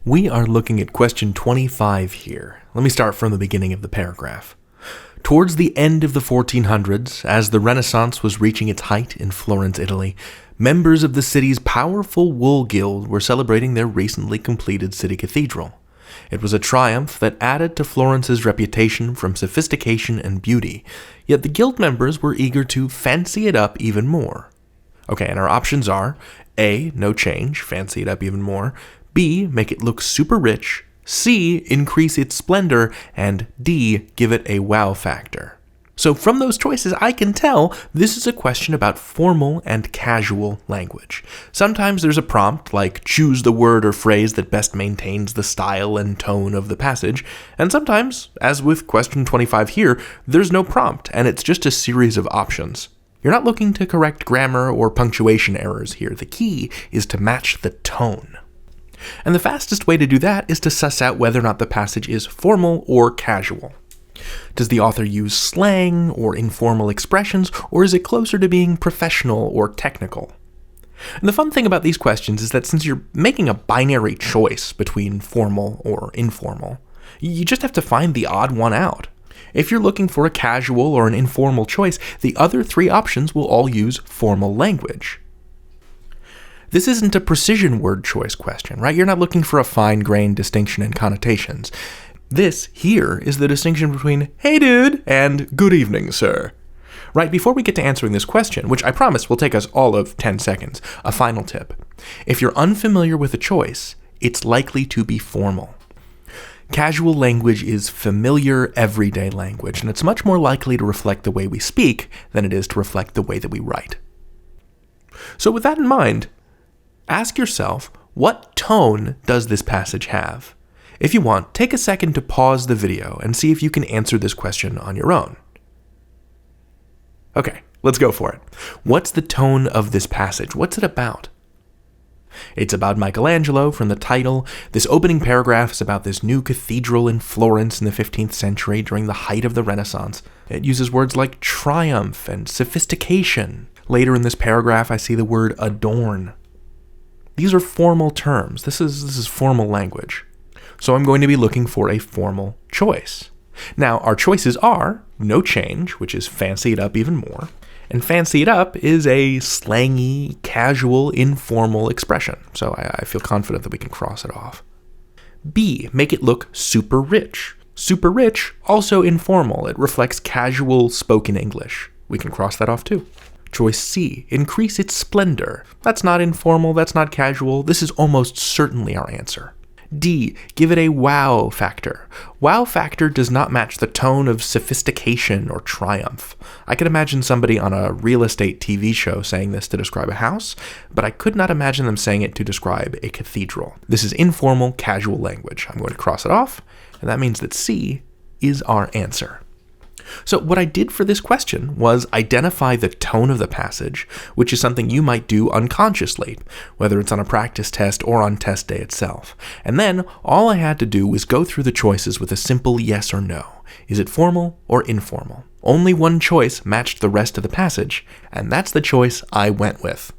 We are looking at question 25 here. Let me start from the beginning of the paragraph. Towards the end of the 1400s, as the Renaissance was reaching its height in Florence, Italy, members of the city's powerful wool guild were celebrating their recently completed city cathedral. It was a triumph that added to Florence's reputation from sophistication and beauty, yet the guild members were eager to fancy it up even more. Okay, and our options are A, no change, fancy it up even more, B, make it look super rich, C, increase its splendor, and D, give it a wow factor. So from those choices, I can tell this is a question about formal and casual language. Sometimes there's a prompt, like choose the word or phrase that best maintains the style and tone of the passage, and sometimes, as with question 25 here, there's no prompt, and it's just a series of options. You're not looking to correct grammar or punctuation errors here. The key is to match the tone. And the fastest way to do that is to suss out whether or not the passage is formal or casual. Does the author use slang or informal expressions, or is it closer to being professional or technical? And the fun thing about these questions is that since you're making a binary choice between formal or informal, you just have to find the odd one out. If you're looking for a casual or an informal choice, the other three options will all use formal language. This isn't a precision word choice question, right? You're not looking for a fine-grained distinction in connotations. This here is the distinction between, hey dude, and good evening, sir. Right, before we get to answering this question, which I promise will take us all of 10 seconds, a final tip. If you're unfamiliar with a choice, it's likely to be formal. Casual language is familiar, everyday language, and it's much more likely to reflect the way we speak than it is to reflect the way that we write. So with that in mind, ask yourself, what tone does this passage have? If you want, take a second to pause the video and see if you can answer this question on your own. Okay, let's go for it. What's the tone of this passage? What's it about? It's about Michelangelo from the title. This opening paragraph is about this new cathedral in Florence in the 15th century during the height of the Renaissance. It uses words like triumph and sophistication. Later in this paragraph, I see the word adorn. These are formal terms. This is formal language. So I'm going to be looking for a formal choice. Now, our choices are no change, which is fancy it up even more, and fancy it up is a slangy, casual, informal expression. So I feel confident that we can cross it off. B, make it look super rich. Super rich, also informal. It reflects casual spoken English. We can cross that off too. Choice C, increase its splendor. That's not informal, that's not casual. This is almost certainly our answer. D, give it a wow factor. Wow factor does not match the tone of sophistication or triumph. I could imagine somebody on a real estate TV show saying this to describe a house, but I could not imagine them saying it to describe a cathedral. This is informal, casual language. I'm going to cross it off, and that means that C is our answer. So what I did for this question was identify the tone of the passage, which is something you might do unconsciously, whether it's on a practice test or on test day itself. And then all I had to do was go through the choices with a simple yes or no. Is it formal or informal? Only one choice matched the rest of the passage, and that's the choice I went with.